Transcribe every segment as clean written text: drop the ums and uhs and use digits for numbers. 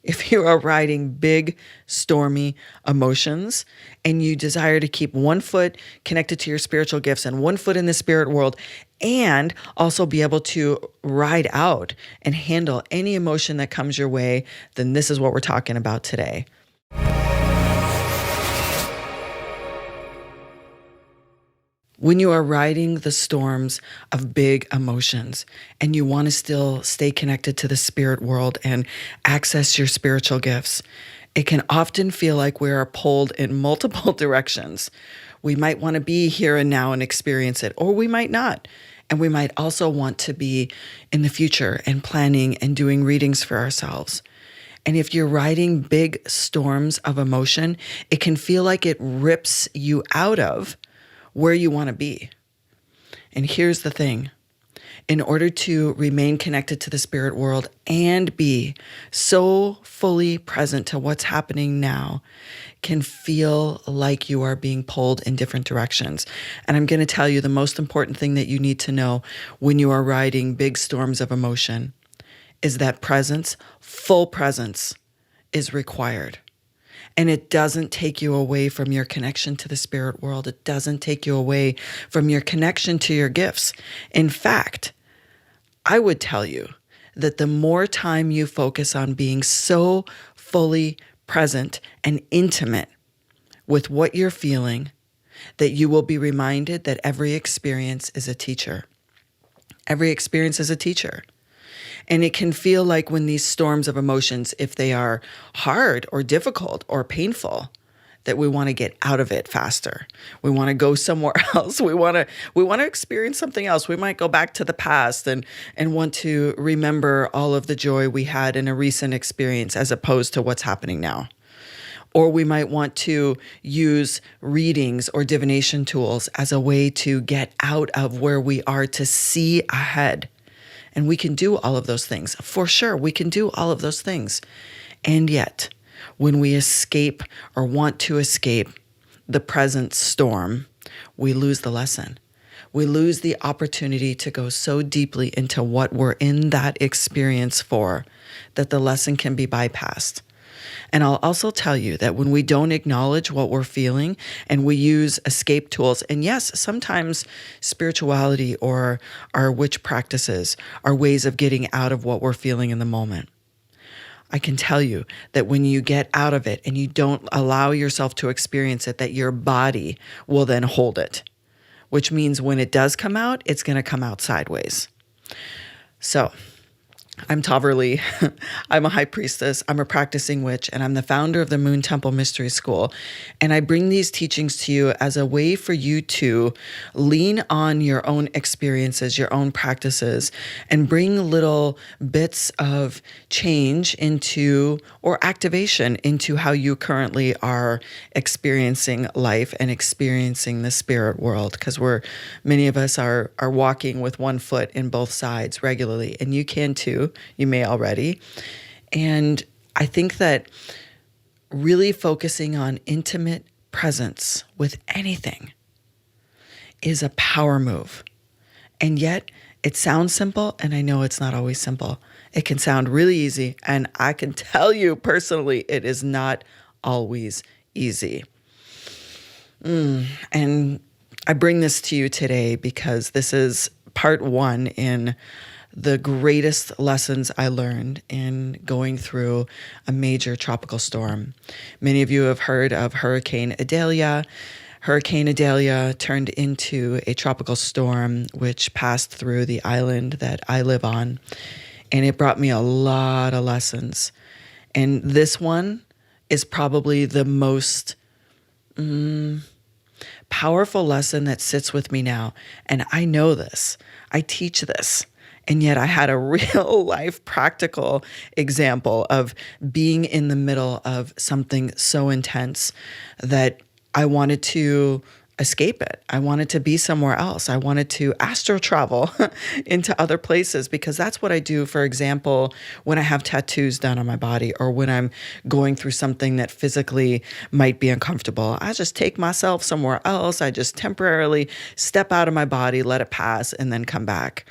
If you are riding big, stormy emotions and you desire to keep one foot connected to your spiritual gifts and one foot in the spirit world, and also be able to ride out and handle any emotion that comes your way, then this is what we're talking about today. When you are riding the storms of big emotions and you want to still stay connected to the spirit world and access your spiritual gifts, it can often feel like we are pulled in multiple directions. We might want to be here and now and experience it, or we might not. And we might also want to be in the future and planning and doing readings for ourselves. And if you're riding big storms of emotion, it can feel like it rips you out of where you want to be. And here's the thing. In order to remain connected to the spirit world and be so fully present to what's happening now, can feel like you are being pulled in different directions. And I'm going to tell you the most important thing that you need to know when you are riding big storms of emotion is that presence, full presence, is required. And it doesn't take you away from your connection to the spirit world. It doesn't take you away from your connection to your gifts. In fact, I would tell you that the more time you focus on being so fully present and intimate with what you're feeling, that you will be reminded that every experience is a teacher. Every experience is a teacher. And it can feel like when these storms of emotions, if they are hard or difficult or painful, that we want to get out of it faster. We want to go somewhere else. We want to experience something else. We might go back to the past and want to remember all of the joy we had in a recent experience as opposed to what's happening now. Or we might want to use readings or divination tools as a way to get out of where we are to see ahead. And we can do all of those things. For sure, we can do all of those things. And yet, when we escape or want to escape the present storm, we lose the lesson. We lose the opportunity to go so deeply into what we're in that experience for that the lesson can be bypassed. And I'll also tell you that when we don't acknowledge what we're feeling and we use escape tools, and yes, sometimes spirituality or our witch practices are ways of getting out of what we're feeling in the moment. I can tell you that when you get out of it and you don't allow yourself to experience it, that your body will then hold it, which means when it does come out, it's going to come out sideways. So I'm Taverly. I'm a high priestess. I'm a practicing witch, and I'm the founder of the Moon Temple Mystery School. And I bring these teachings to you as a way for you to lean on your own experiences, your own practices, and bring little bits of change into or activation into how you currently are experiencing life and experiencing the spirit world. Because many of us are walking with one foot in both sides regularly, and you can too. You may already. And I think that really focusing on intimate presence with anything is a power move. And yet it sounds simple, and I know it's not always simple. It can sound really easy, and I can tell you personally, it is not always easy. And I bring this to you today because this is part one in the greatest lessons I learned in going through a major tropical storm. Many of you have heard of Hurricane Idalia. Hurricane Idalia turned into a tropical storm which passed through the island that I live on. And it brought me a lot of lessons. And this one is probably the most powerful lesson that sits with me now. And I know this. I teach this. And yet I had a real life practical example of being in the middle of something so intense that I wanted to escape it. I wanted to be somewhere else. I wanted to astral travel into other places because that's what I do, for example, when I have tattoos done on my body or when I'm going through something that physically might be uncomfortable. I just take myself somewhere else. I just temporarily step out of my body, let it pass, and then come back.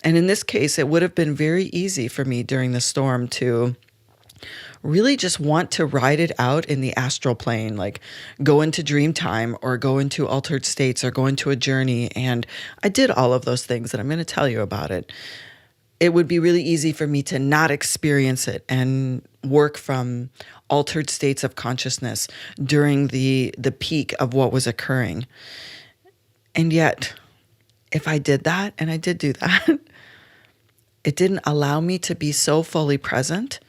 And in this case, it would have been very easy for me during the storm to really just want to ride it out in the astral plane, like go into dream time or go into altered states or go into a journey. And I did all of those things, and I'm going to tell you about it. It would be really easy for me to not experience it and work from altered states of consciousness during the peak of what was occurring. And yet, if I did that, and I did do that, it didn't allow me to be so fully present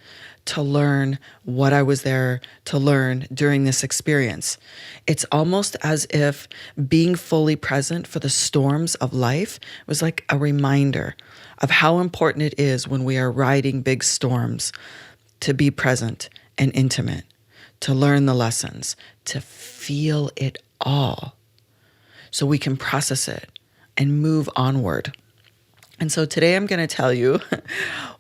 to learn what I was there to learn during this experience. It's almost as if being fully present for the storms of life was like a reminder of how important it is when we are riding big storms to be present and intimate, to learn the lessons, to feel it all so we can process it and move onward. And so today I'm going to tell you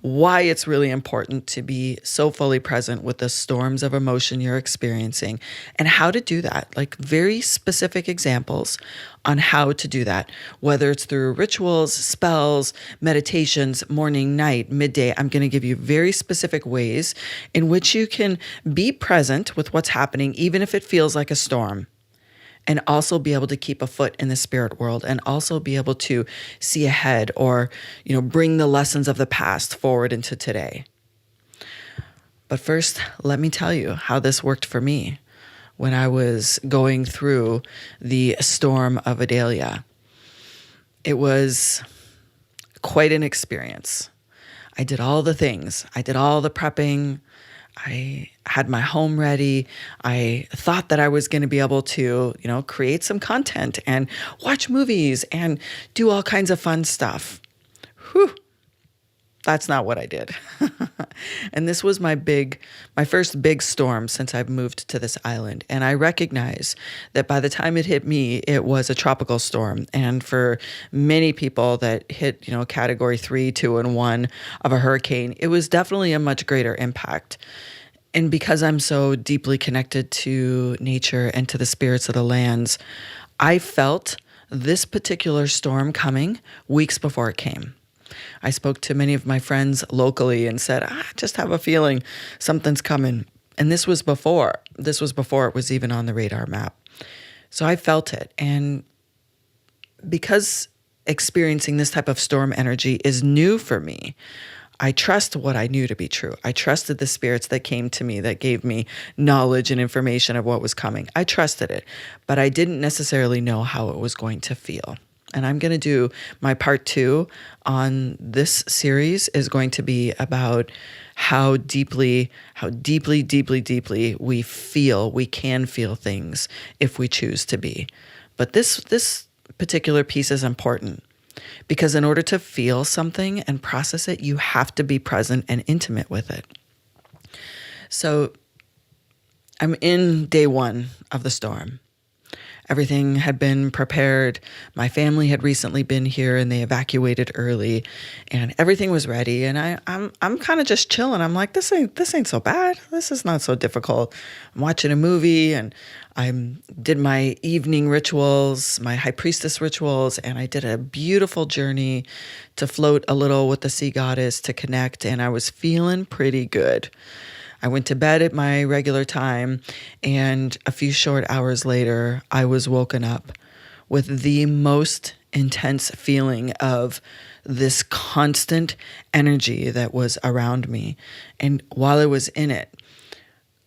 why it's really important to be so fully present with the storms of emotion you're experiencing and how to do that, like very specific examples on how to do that, whether it's through rituals, spells, meditations, morning, night, midday. I'm going to give you very specific ways in which you can be present with what's happening, even if it feels like a storm. And also be able to keep a foot in the spirit world and also be able to see ahead or, bring the lessons of the past forward into today. But first, let me tell you how this worked for me when I was going through the storm of Idalia. It was quite an experience. I did all the things. I did all the prepping. I had my home ready. I thought that I was going to be able to, create some content and watch movies and do all kinds of fun stuff. Whew. That's not what I did. And this was my first big storm since I've moved to this island. And I recognize that by the time it hit me, it was a tropical storm. And for many people that hit, category 3, 2, and 1 of a hurricane, it was definitely a much greater impact. And because I'm so deeply connected to nature and to the spirits of the lands, I felt this particular storm coming weeks before it came. I spoke to many of my friends locally and said, I just have a feeling something's coming. And this was before it was even on the radar map. So I felt it. And because experiencing this type of storm energy is new for me, I trust what I knew to be true. I trusted the spirits that came to me, that gave me knowledge and information of what was coming. I trusted it, but I didn't necessarily know how it was going to feel. And I'm going to do my part 2 on this series is going to be about how deeply we can feel things if we choose to be. But this particular piece is important because in order to feel something and process it, you have to be present and intimate with it. So I'm in day 1 of the storm. Everything had been prepared. My family had recently been here and they evacuated early and everything was ready. And I'm kind of just chilling. I'm like, this ain't so bad. This is not so difficult. I'm watching a movie and I did my evening rituals, my high priestess rituals, and I did a beautiful journey to float a little with the sea goddess to connect. And I was feeling pretty good. I went to bed at my regular time, and a few short hours later, I was woken up with the most intense feeling of this constant energy that was around me. And while I was in it,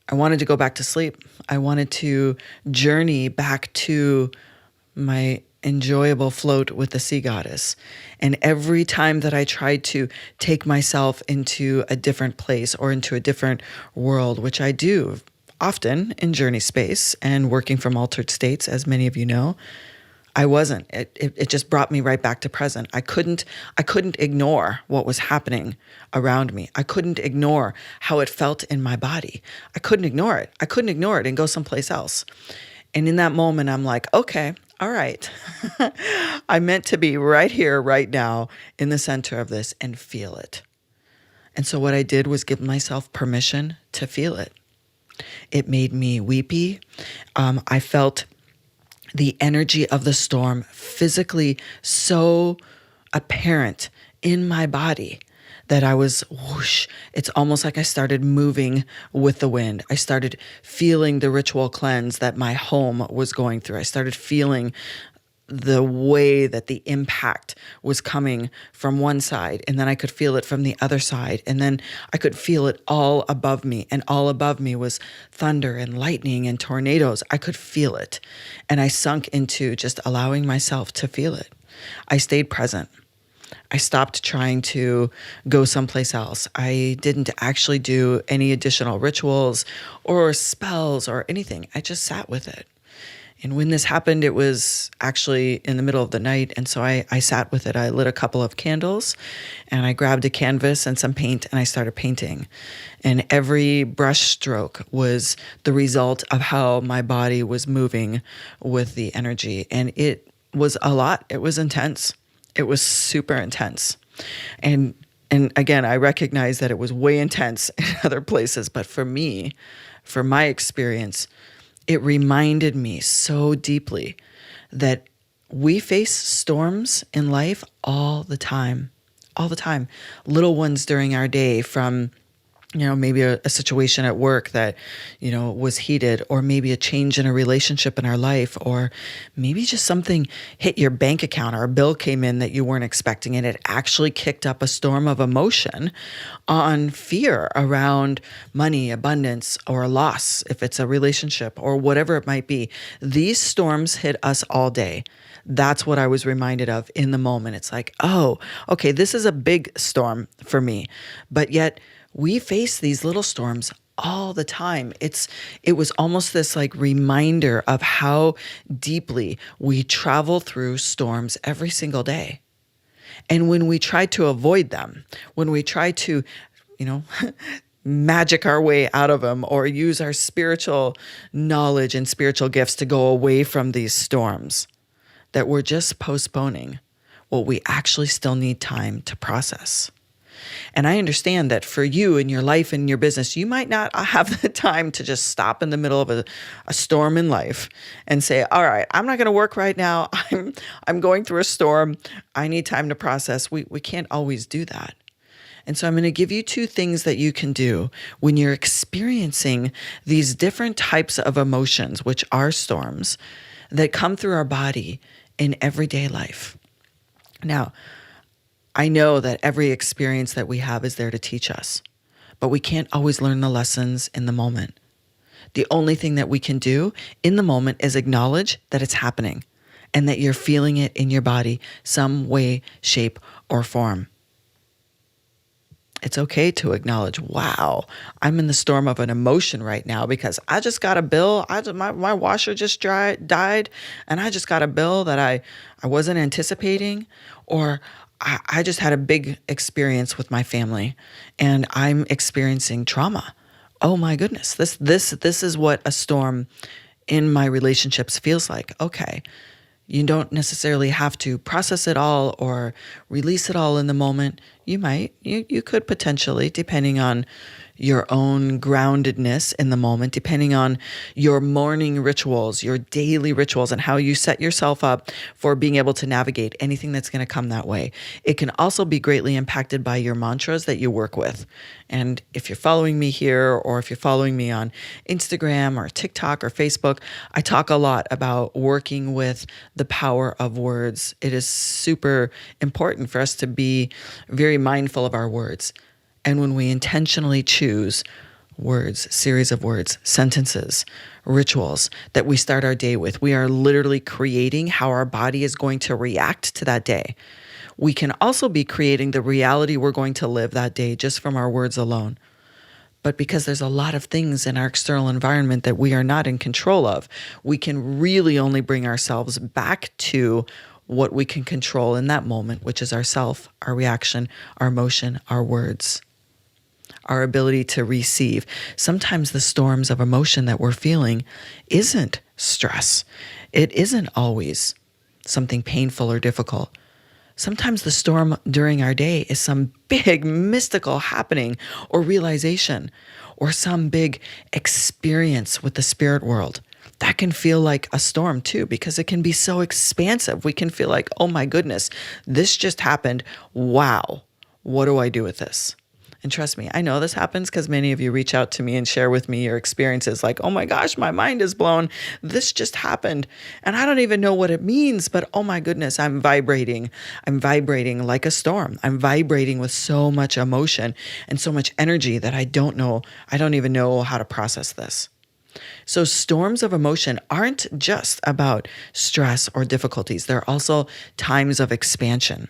I wanted to go back to sleep. I wanted to journey back to my enjoyable float with the sea goddess. And every time that I tried to take myself into a different place or into a different world, which I do often in journey space and working from altered states, as many of you know, I wasn't. It just brought me right back to present. I couldn't ignore what was happening around me. I couldn't ignore how it felt in my body. I couldn't ignore it. I couldn't ignore it and go someplace else. And in that moment, I'm like, okay, all right. I meant to be right here, right now, in the center of this and feel it. And so what I did was give myself permission to feel it. It made me weepy. I felt the energy of the storm physically so apparent in my body that I was whoosh. It's almost like I started moving with the wind. I started feeling the ritual cleanse that my home was going through. I started feeling the way that the impact was coming from one side, and then I could feel it from the other side, and then I could feel it all above me, and all above me was thunder and lightning and tornadoes. I could feel it, and I sunk into just allowing myself to feel it. I stayed present. I stopped trying to go someplace else. I didn't actually do any additional rituals or spells or anything. I just sat with it. And when this happened, it was actually in the middle of the night. And so I sat with it. I lit a couple of candles and I grabbed a canvas and some paint and I started painting. And every brush stroke was the result of how my body was moving with the energy. And it was a lot. It was intense. It was super intense. And again, I recognize that it was way intense in other places. But for me, for my experience, it reminded me so deeply that we face storms in life all the time, little ones during our day, from maybe a situation at work that, was heated, or maybe a change in a relationship in our life, or maybe just something hit your bank account or a bill came in that you weren't expecting, and it actually kicked up a storm of emotion on fear around money, abundance, or loss, if it's a relationship or whatever it might be. These storms hit us all day. That's what I was reminded of in the moment. It's like, oh, okay, this is a big storm for me, but yet we face these little storms all the time. It was almost this like reminder of how deeply we travel through storms every single day. And when we try to avoid them, when we try to, magic our way out of them, or use our spiritual knowledge and spiritual gifts to go away from these storms, that we're just postponing what we actually still need time to process. And I understand that for you in your life and your business, you might not have the time to just stop in the middle of a storm in life and say, all right, I'm not going to work right now. I'm going through a storm. I need time to process. We can't always do that. And so I'm going to give you 2 things that you can do when you're experiencing these different types of emotions, which are storms, that come through our body in everyday life. Now, I know that every experience that we have is there to teach us, but we can't always learn the lessons in the moment. The only thing that we can do in the moment is acknowledge that it's happening and that you're feeling it in your body some way, shape, or form. It's okay to acknowledge, wow, I'm in the storm of an emotion right now because I just got a bill. My washer just died, and I just got a bill that I wasn't anticipating, or I just had a big experience with my family and I'm experiencing trauma. Oh my goodness, this is what a storm in my relationships feels like. Okay. You don't necessarily have to process it all or release it all in the moment. You might, you could potentially, depending on your own groundedness in the moment, depending on your morning rituals, your daily rituals, and how you set yourself up for being able to navigate anything that's going to come that way. It can also be greatly impacted by your mantras that you work with. And if you're following me here, or if you're following me on Instagram or TikTok or Facebook, I talk a lot about working with the power of words. It is super important for us to be very mindful of our words. And when we intentionally choose words, series of words, sentences, rituals that we start our day with, we are literally creating how our body is going to react to that day. We can also be creating the reality we're going to live that day just from our words alone. But because there's a lot of things in our external environment that we are not in control of, we can really only bring ourselves back to what we can control in that moment, which is ourself, our reaction, our emotion, our words, our ability to receive. Sometimes the storms of emotion that we're feeling isn't stress. It isn't always something painful or difficult. Sometimes the storm during our day is some big mystical happening or realization, or some big experience with the spirit world. That can feel like a storm too, because it can be so expansive. We can feel like, oh my goodness, this just happened. Wow. What do I do with this? And trust me, I know this happens because many of you reach out to me and share with me your experiences like, oh my gosh, my mind is blown. This just happened. And I don't even know what it means, but oh my goodness, I'm vibrating. I'm vibrating like a storm. I'm vibrating with so much emotion and so much energy that I don't even know how to process this. So storms of emotion aren't just about stress or difficulties. They're also times of expansion.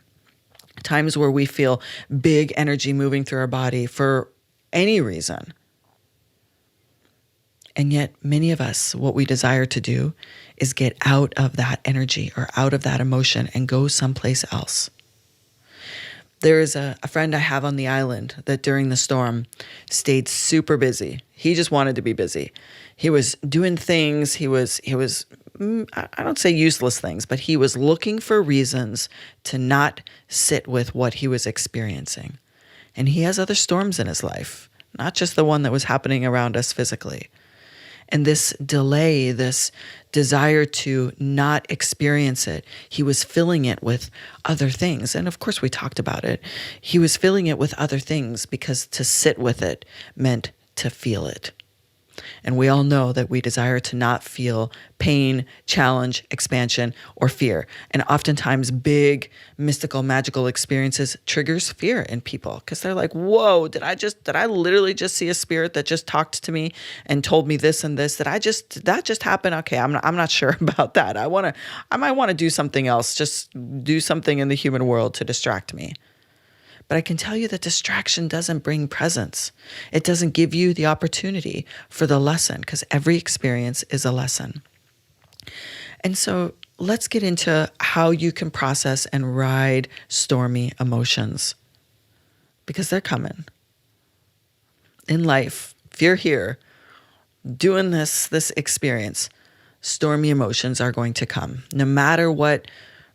Times where we feel big energy moving through our body for any reason. And yet many of us, what we desire to do is get out of that energy or out of that emotion and go someplace else. There is a friend I have on the island that during the storm stayed super busy. He just wanted to be busy. He was doing things. He was I don't say useless things, but he was looking for reasons to not sit with what he was experiencing. And he has other storms in his life, not just the one that was happening around us physically. And this delay, this desire to not experience it, he was filling it with other things. And of course, we talked about it. He was filling it with other things because to sit with it meant to feel it. And we all know that we desire to not feel pain, challenge, expansion, or fear. And oftentimes big, mystical, magical experiences triggers fear in people because they're like, whoa, did I literally just see a spirit that just talked to me and told me this and this? Did that just happen? Okay, I'm not sure about that. I might want to do something else, just do something in the human world to distract me. But I can tell you that distraction doesn't bring presence. It doesn't give you the opportunity for the lesson because every experience is a lesson. And so let's get into how you can process and ride stormy emotions because they're coming. In life, if you're here doing this experience, stormy emotions are going to come no matter what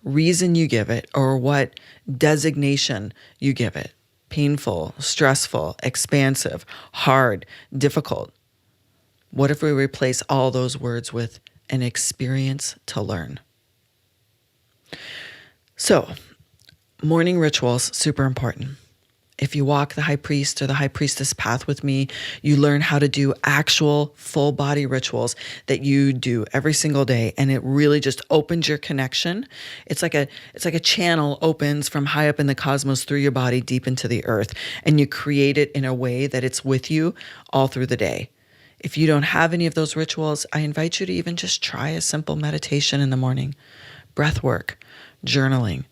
reason you give it or what designation you give it. Painful, stressful, expansive, hard, difficult. What if we replace all those words with an experience to learn? So, morning rituals, super important. If you walk the high priest or the high priestess path with me, you learn how to do actual full body rituals that you do every single day. And it really just opens your connection. It's like a channel opens from high up in the cosmos through your body deep into the earth. And you create it in a way that it's with you all through the day. If you don't have any of those rituals, I invite you to even just try a simple meditation in the morning, breath work, journaling,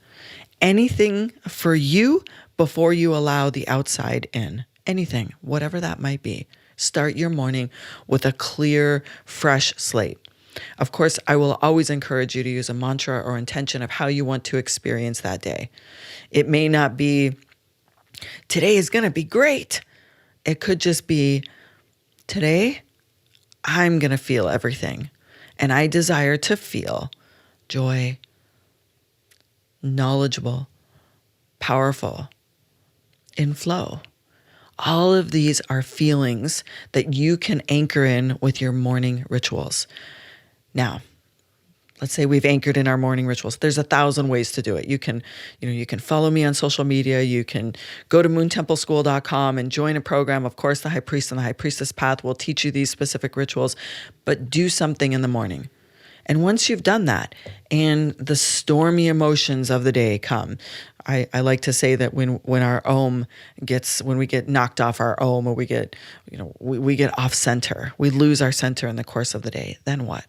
anything for you before you allow the outside in. Anything, whatever that might be. Start your morning with a clear, fresh slate. Of course, I will always encourage you to use a mantra or intention of how you want to experience that day. It may not be, today is going to be great. It could just be, today, I'm going to feel everything. And I desire to feel joy, knowledgeable, powerful, in flow. All of these are feelings that you can anchor in with your morning rituals. Now, let's say we've anchored in our morning rituals. There's 1,000 ways to do it. You can follow me on social media. You can go to moontempleschool.com and join a program. Of course, the High Priest and the High Priestess Path will teach you these specific rituals, but do something in the morning. And once you've done that and the stormy emotions of the day come, I like to say that when we get knocked off our ohm or we get off center, we lose our center in the course of the day, then what?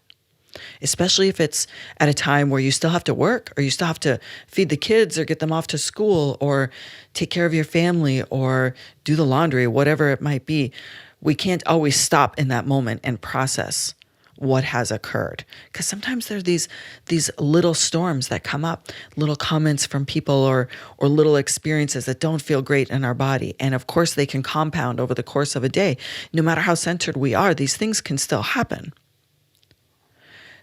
Especially if it's at a time where you still have to work or you still have to feed the kids or get them off to school or take care of your family or do the laundry, whatever it might be. We can't always stop in that moment and process what has occurred. Because sometimes there are these little storms that come up, little comments from people or little experiences that don't feel great in our body. And of course, they can compound over the course of a day. No matter how centered we are, these things can still happen.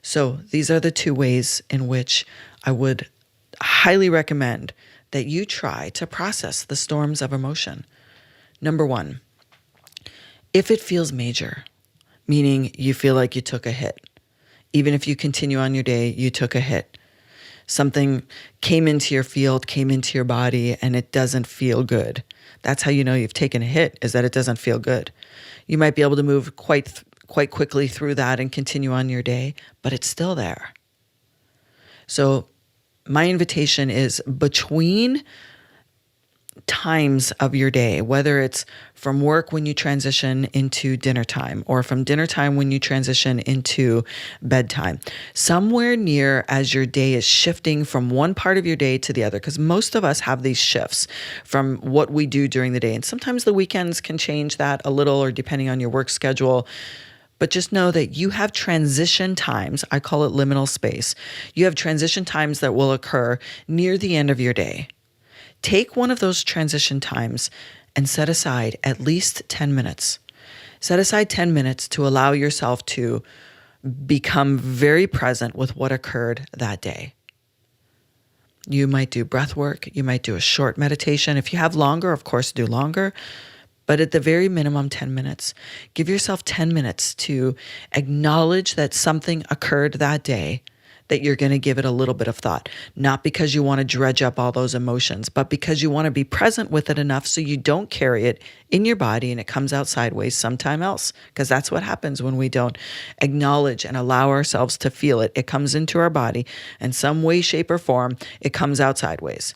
So these are the two ways in which I would highly recommend that you try to process the storms of emotion. Number one, if it feels major, meaning you feel like you took a hit. Even if you continue on your day, you took a hit. Something came into your field, came into your body, and it doesn't feel good. That's how you know you've taken a hit, is that it doesn't feel good. You might be able to move quite quickly through that and continue on your day, but it's still there. So my invitation is between times of your day, whether it's from work when you transition into dinner time, or from dinner time when you transition into bedtime, somewhere near as your day is shifting from one part of your day to the other, because most of us have these shifts from what we do during the day. And sometimes the weekends can change that a little, or depending on your work schedule. But just know that you have transition times. I call it liminal space. You have transition times that will occur near the end of your day. Take one of those transition times and set aside at least 10 minutes. Set aside 10 minutes to allow yourself to become very present with what occurred that day. You might do breath work. You might do a short meditation. If you have longer, of course, do longer. But at the very minimum, 10 minutes. Give yourself 10 minutes to acknowledge that something occurred that day, that you're going to give it a little bit of thought. Not because you want to dredge up all those emotions, but because you want to be present with it enough so you don't carry it in your body and it comes out sideways sometime else. Because that's what happens when we don't acknowledge and allow ourselves to feel it. It comes into our body in some way, shape, or form. It comes out sideways.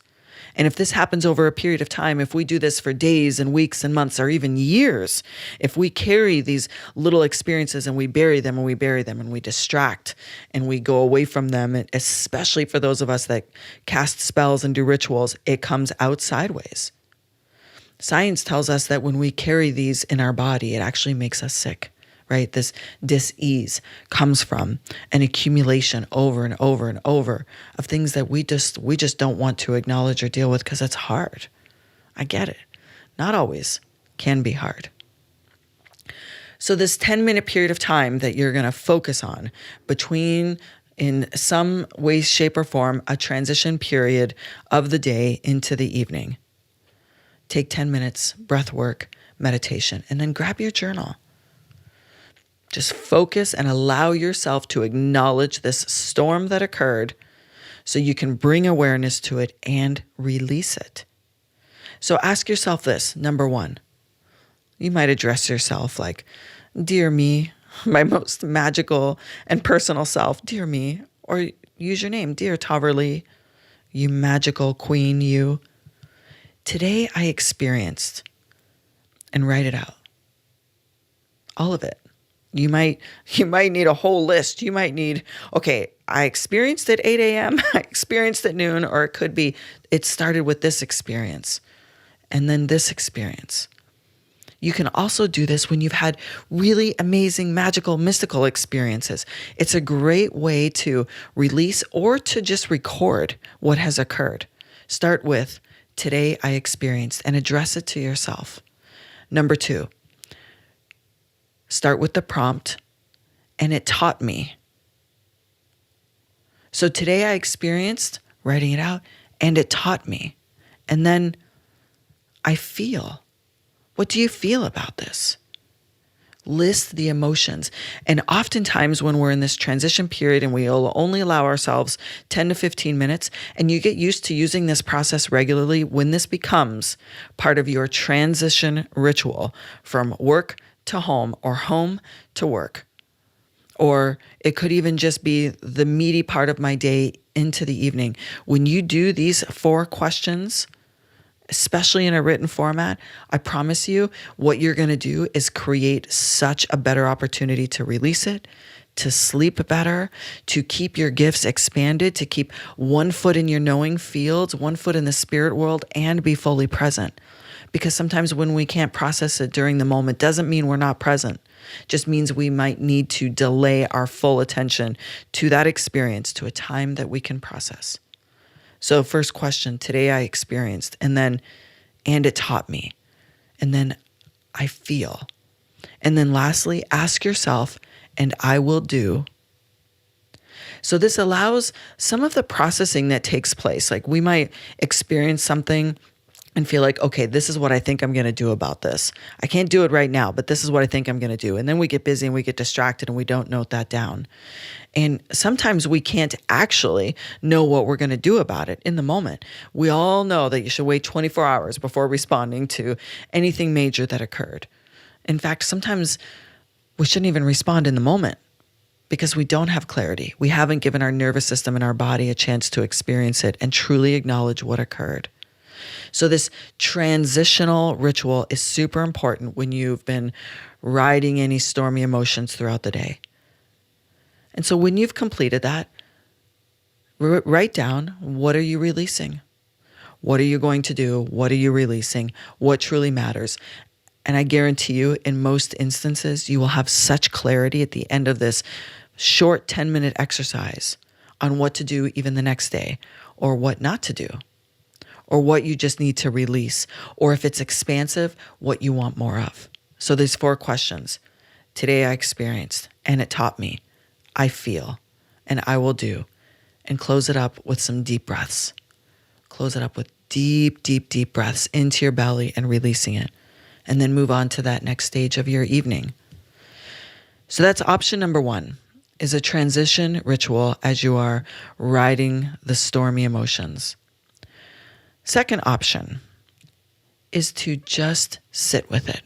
And if this happens over a period of time, if we do this for days and weeks and months or even years, if we carry these little experiences and we bury them and we bury them and we distract and we go away from them, especially for those of us that cast spells and do rituals, it comes out sideways. Science tells us that when we carry these in our body, it actually makes us sick. Right? This dis-ease comes from an accumulation over and over and over of things that we just don't want to acknowledge or deal with because it's hard. I get it. Not always. Can be hard. So this 10-minute period of time that you're going to focus on between, in some way, shape, or form, a transition period of the day into the evening. Take 10 minutes, breath work, meditation, and then grab your journal. Just focus and allow yourself to acknowledge this storm that occurred so you can bring awareness to it and release it. So ask yourself this, number one. You might address yourself like, "Dear me, my most magical and personal self, dear me," or use your name, "Dear Toverly, you magical queen, you. Today I experienced," and write it out. All of it. You might need a whole list. You might need, okay, I experienced at 8 a.m., I experienced at noon, or it could be, it started with this experience and then this experience. You can also do this when you've had really amazing, magical, mystical experiences. It's a great way to release or to just record what has occurred. Start with, "Today I experienced," and address it to yourself. Number two, start with the prompt, "And it taught me." So today I experienced, writing it out, "and it taught me." And then I feel. What do you feel about this? List the emotions. And oftentimes when we're in this transition period and we'll only allow ourselves 10 to 15 minutes, and you get used to using this process regularly, when this becomes part of your transition ritual from work to home or home to work, or it could even just be the meaty part of my day into the evening. When you do these 4 questions, especially in a written format, I promise you what you're going to do is create such a better opportunity to release it, to sleep better, to keep your gifts expanded, to keep one foot in your knowing fields, one foot in the spirit world, and be fully present. Because sometimes when we can't process it during the moment, doesn't mean we're not present. Just means we might need to delay our full attention to that experience to a time that we can process. So first question, "Today I experienced," and then, "and it taught me," and then, "I feel." And then lastly, ask yourself, "and I will do." So this allows some of the processing that takes place. Like we might experience something and feel like, okay, this is what I think I'm going to do about this. I can't do it right now, but this is what I think I'm going to do. And then we get busy and we get distracted and we don't note that down. And sometimes we can't actually know what we're going to do about it in the moment. We all know that you should wait 24 hours before responding to anything major that occurred. In fact, sometimes we shouldn't even respond in the moment because we don't have clarity. We haven't given our nervous system and our body a chance to experience it and truly acknowledge what occurred. So this transitional ritual is super important when you've been riding any stormy emotions throughout the day. And so when you've completed that, write down, what are you releasing? What are you going to do? What are you releasing? What truly matters? And I guarantee you, in most instances, you will have such clarity at the end of this short 10-minute exercise on what to do even the next day, or what not to do, or what you just need to release, or if it's expansive, what you want more of. So there's 4 questions. Today I experienced, and it taught me. I feel, and I will do. And close it up with some deep breaths. Close it up with deep, deep, deep breaths into your belly and releasing it. And then move on to that next stage of your evening. So that's option number 1, is a transition ritual as you are riding the stormy emotions. Second option is to just sit with it.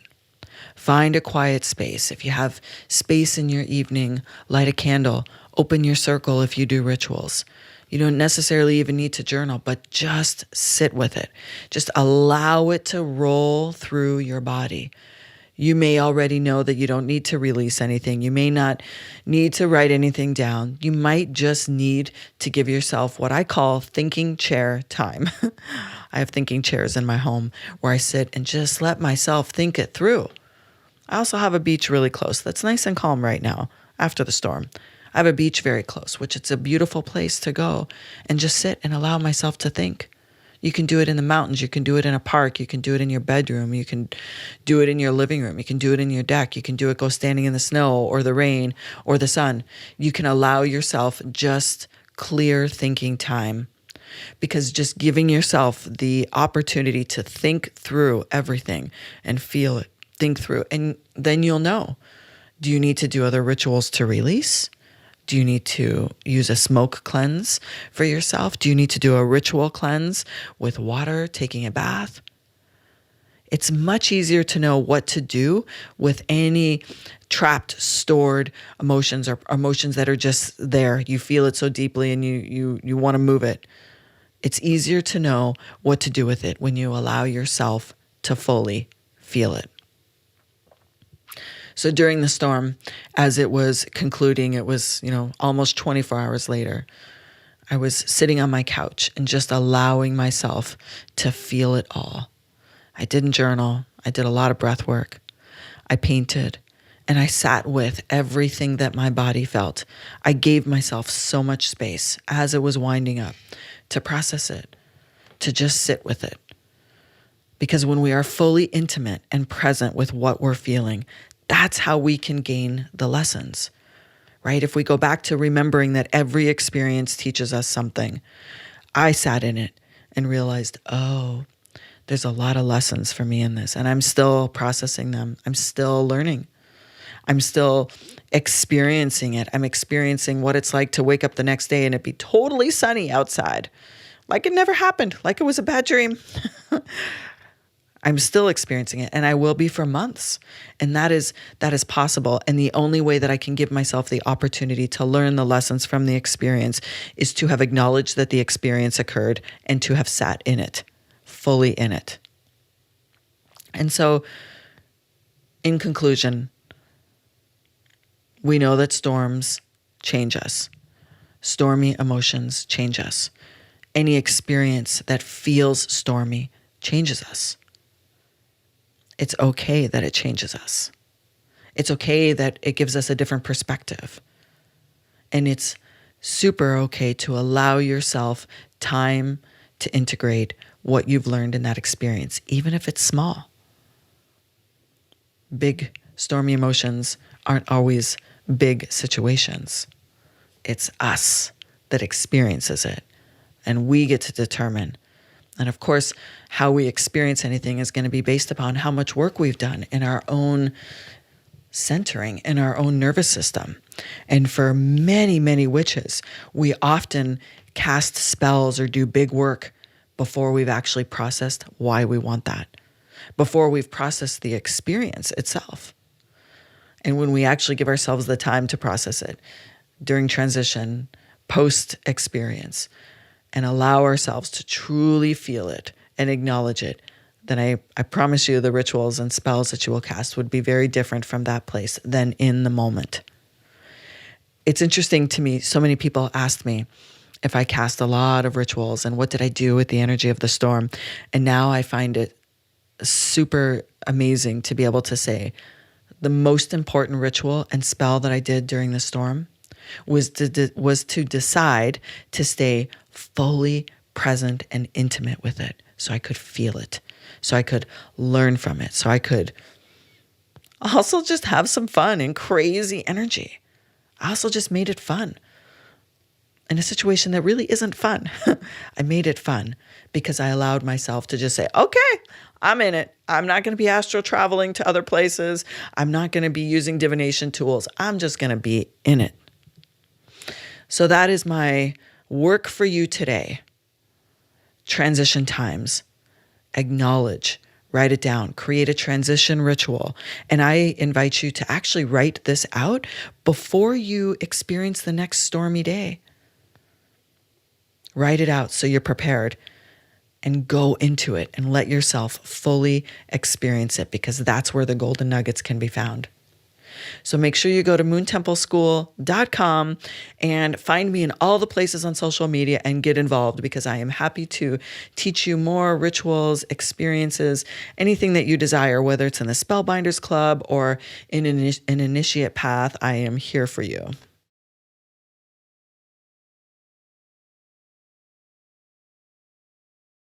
Find a quiet space. If you have space in your evening, light a candle, open your circle if you do rituals. You don't necessarily even need to journal, but just sit with it. Just allow it to roll through your body. You may already know that you don't need to release anything. You may not need to write anything down. You might just need to give yourself what I call thinking chair time. I have thinking chairs in my home where I sit and just let myself think it through. I also have a beach really close that's nice and calm right now after the storm. I have a beach very close, which it's a beautiful place to go and just sit and allow myself to think. You can do it in the mountains. You can do it in a park. You can do it in your bedroom. You can do it in your living room. You can do it in your deck. You can do it go standing in the snow or the rain or the sun. You can allow yourself just clear thinking time, because just giving yourself the opportunity to think through everything and feel it, think through, and then you'll know. Do you need to do other rituals to release? Do you need to use a smoke cleanse for yourself? Do you need to do a ritual cleanse with water, taking a bath? It's much easier to know what to do with any trapped, stored emotions or emotions that are just there. You feel it so deeply and you want to move it. It's easier to know what to do with it when you allow yourself to fully feel it. So during the storm, as it was concluding, it was, almost 24 hours later, I was sitting on my couch and just allowing myself to feel it all. I didn't journal. I did a lot of breath work. I painted, and I sat with everything that my body felt. I gave myself so much space as it was winding up to process it, to just sit with it. Because when we are fully intimate and present with what we're feeling, that's how we can gain the lessons, right? If we go back to remembering that every experience teaches us something, I sat in it and realized, there's a lot of lessons for me in this, and I'm still processing them. I'm still learning. I'm still experiencing it. I'm experiencing what it's like to wake up the next day and it be totally sunny outside, like it never happened, like it was a bad dream. I'm still experiencing it, and I will be for months. And that is possible. And the only way that I can give myself the opportunity to learn the lessons from the experience is to have acknowledged that the experience occurred and to have sat in it, fully in it. And so, in conclusion, we know that storms change us. Stormy emotions change us. Any experience that feels stormy changes us. It's okay that it changes us. It's okay that it gives us a different perspective. And it's super okay to allow yourself time to integrate what you've learned in that experience, even if it's small. Big, stormy emotions aren't always big situations. It's us that experiences it. And we get to determine, And of course, how we experience anything is going to be based upon how much work we've done in our own centering, in our own nervous system. And for many, many witches, we often cast spells or do big work before we've actually processed why we want that, before we've processed the experience itself. And when we actually give ourselves the time to process it during transition, post experience, and allow ourselves to truly feel it and acknowledge it, then I promise you the rituals and spells that you will cast would be very different from that place than in the moment. It's interesting to me, so many people asked me if I cast a lot of rituals and what did I do with the energy of the storm. And now I find it super amazing to be able to say the most important ritual and spell that I did during the storm was to decide to stay fully present and intimate with it, so I could feel it, so I could learn from it, so I could also just have some fun and crazy energy. I also just made it fun in a situation that really isn't fun. I made it fun because I allowed myself to just say, okay, I'm in it. I'm not going to be astral traveling to other places. I'm not going to be using divination tools. I'm just going to be in it. So that is my work for you today. Transition times. Acknowledge. Write it down. Create a transition ritual. And I invite you to actually write this out before you experience the next stormy day. Write it out so you're prepared and go into it and let yourself fully experience it, because that's where the golden nuggets can be found. So make sure you go to moontempleschool.com and find me in all the places on social media and get involved, because I am happy to teach you more rituals, experiences, anything that you desire, whether it's in the Spellbinders Club or in an initiate path. I am here for you.